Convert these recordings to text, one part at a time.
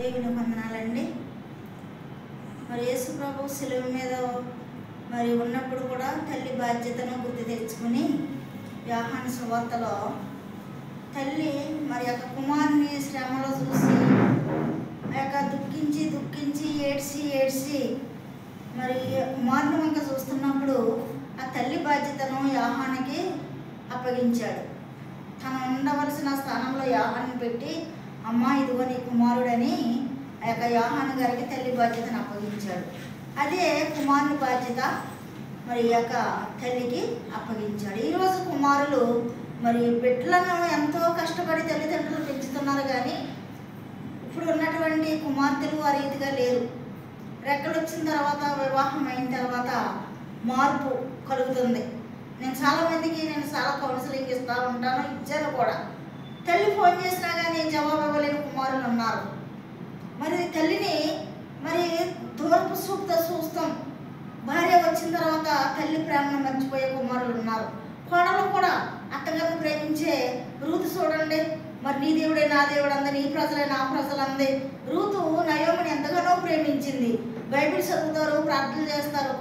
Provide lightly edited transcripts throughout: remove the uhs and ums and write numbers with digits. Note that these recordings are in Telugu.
దేవుని వందనాలండి. మరి యేసు ప్రభు శిలువ మీద మరి ఉన్నప్పుడు కూడా తల్లి బాధ్యతను గుర్తు తెచ్చుకుని యోహాను సువార్తలో తల్లి మరి యొక్క కుమారుని శ్రమలో చూసి ఆ యొక్క దుఃఖించి ఏడ్చి మరి కుమారుని వంక చూస్తున్నప్పుడు ఆ తల్లి బాధ్యతను యోహానుకి అప్పగించాడు. తను ఉండవలసిన స్థానంలో యోహాను పెట్టి, అమ్మ ఇదిగో నీ కుమారుడని ఆ యొక్క యోహాను గారికి తల్లి బాధ్యతను అప్పగించాడు. అదే కుమారుని బాధ్యత మరి ఈ యొక్క తల్లికి అప్పగించాడు. ఈరోజు కుమారులు మరి బిడ్డలను ఎంతో కష్టపడి తల్లిదండ్రులు పెంచుతున్నారు, కానీ ఇప్పుడు ఉన్నటువంటి కుమార్తెలు ఆ రీతిగా లేరు. రెక్కలు వచ్చిన తర్వాత, వివాహం అయిన తర్వాత మార్పు కలుగుతుంది. నేను చాలా కౌన్సిలింగ్ ఇస్తూ ఉంటాను, ఇచ్చాను కూడా. తల్లి ఫోన్ చేసినా కానీ జవాబు ఇవ్వలేని కుమారులు ఉన్నారు. మరి తల్లిని మరి దూరపు చూపుతో చూస్తాం. భార్య వచ్చిన తర్వాత తల్లి ప్రేమను మర్చిపోయే కుమారులు ఉన్నారు. కోడలు కూడా అత్తగారిని ప్రేమించే రూతు చూడండి, మరి నీ దేవుడే నా దేవుడు అంది, నీ ప్రజలే నా ప్రజలు అంది. రూతు నయోమిని ఎంతగానో ప్రేమించింది. బైబిల్ చదువుతారు, ప్రార్థన చేస్తారు.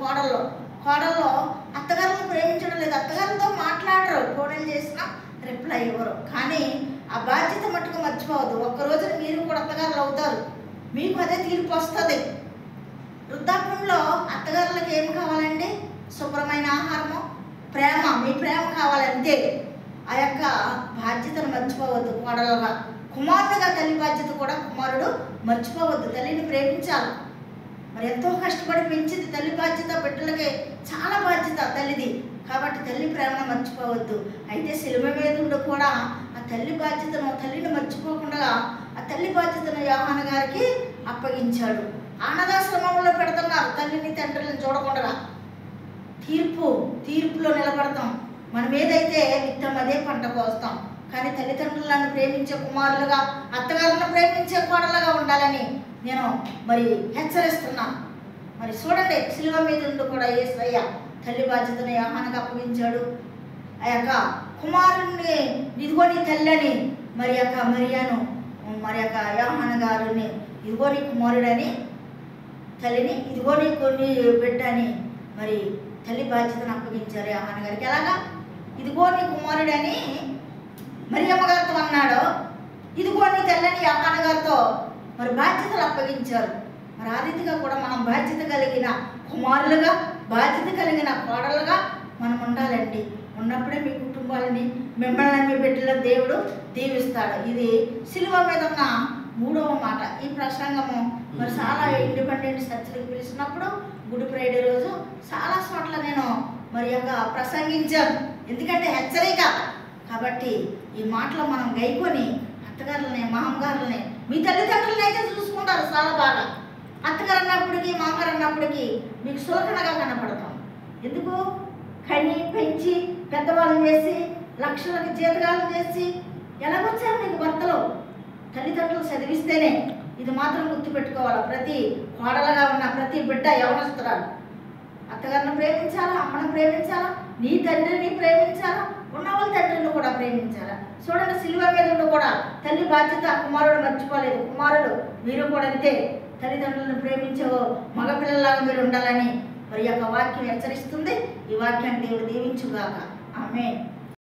కోడల్లో అత్తగారిని ప్రేమించడం లేదు. అత్తగారితో మాట్లాడరు, ఫోన్లు చేసినా రిప్లై ఇవ్వరు. కానీ ఆ బాధ్యత మట్టుకు మర్చిపోవద్దు. ఒక్కరోజు మీరు కూడా అత్తగారులు అవుతారు, మీకు అదే తీర్పు వస్తుంది. వృద్ధాప్యంలో అత్తగారులకు ఏం కావాలండి? శుభ్రమైన ఆహారము, ప్రేమ. మీ ప్రేమ కావాలంతే. ఆ యొక్క బాధ్యతను మర్చిపోవద్దు. కోడలుగా, కుమారుడుగా తల్లి బాధ్యత కూడా కుమారుడు మర్చిపోవద్దు. తల్లిని ప్రేమించాలి. మరి ఎంతో కష్టపడి పెంచింది తల్లి బాధ్యత. బిడ్డలకి చాలా బాధ్యత తల్లిది, కాబట్టి తల్లి ప్రేమను మర్చిపోవద్దు. అయితే శిలువ మీద ఉండి కూడా ఆ తల్లి బాధ్యతను, తల్లిని మర్చిపోకుండా ఆ తల్లి బాధ్యతను యోహాను గారికి అప్పగించాడు. అనాథాశ్రమంలో పెడుతున్నారు తల్లిని తండ్రిని చూడకుండా. తీర్పులో నిలబడతాం. మనం ఏదైతే విత్తం అదే పంట కోస్తాం. కానీ తల్లిదండ్రులను ప్రేమించే కుమారులుగా, అత్తగారులను ప్రేమించే కోడలుగా ఉండాలని నేను మరి హెచ్చరిస్తున్నాను. మరి చూడండి, శిలువ మీద ఉండి కూడా యేసయ్య తల్లి బాధ్యతను యోహానుకు అప్పగించాడు. ఆ యొక్క కుమారుణ్ణి ఇదిగో నీ తల్లి అని మరి యొక్క మరియను, మరి యొక్క యోహాను గారిని ఇదిగో నీ కుమారుడని, తల్లిని ఇదిగో నీ కొన్ని బిడ్డ అని మరి తల్లి బాధ్యతను అప్పగించారు యోహాను గారికి. ఎలాగా? ఇదిగో నీ కుమారుడని మరియమ్మ గారితో అన్నాడు, ఇదిగో నీ తల్లిని యోహాను గారితో మరి బాధ్యతలు అప్పగించారు. మరి ఆ రీతిగా కూడా మనం బాధ్యత కలిగిన కుమారులుగా, బాధ్యత కలిగిన కోడలుగా మనం ఉండాలండి. ఉన్నప్పుడే మీ కుటుంబాలని, మిమ్మల్ని, మీ బిడ్డల దేవుడు దీవిస్తాడు. ఇది శిలువ మీద ఉన్న 3వ మాట. ఈ ప్రసంగము మరి చాలా ఇండిపెండెంట్ చర్చిలకు పిలిచినప్పుడు గుడ్ ఫ్రైడే రోజు చాలా చోట్ల నేను మరి యొక్క ప్రసంగించాను. ఎందుకంటే హెచ్చరిక కాబట్టి ఈ మాటలు మనం గైకొని అత్తగారులని, మామగారులని, మీ తల్లిదండ్రులని అయితే చూసుకుంటారు చాలా బాగా. అత్తగారు అన్నప్పటికీ, మామగారు అన్నప్పటికీ మీకు సులకనగా కనపడతాం. ఎందుకు? కని పెంచి పెద్దవాళ్ళని చేసి లక్షలకు జీతగాలు చేసి ఎలాగొచ్చారు మీకు భర్తలు? తల్లిదండ్రులు చదివిస్తేనే. ఇది మాత్రం గుర్తుపెట్టుకోవాలి. ప్రతి కోడలుగా ఉన్న ప్రతి బిడ్డ యవనస్తురాలు అత్తగారిని ప్రేమించాలా, అమ్మను ప్రేమించాలా, నీ తండ్రిని ప్రేమించాలా, ఉన్నవాళ్ళ తండ్రిని కూడా ప్రేమించాలా. చూడండి, శిలువ మీద ఉండి కూడా తల్లి బాధ్యత కుమారుడు మర్చిపోలేదు. కుమారుడు మీరు కూడా అంతే తల్లిదండ్రులను ప్రేమించే మగపిల్లలాగా మీరు ఉండాలని మరి యొక్క వాక్యం హెచ్చరిస్తుంది. ఈ వాక్యాన్ని దేవుడు దీవించుగాక. ఆమేన్.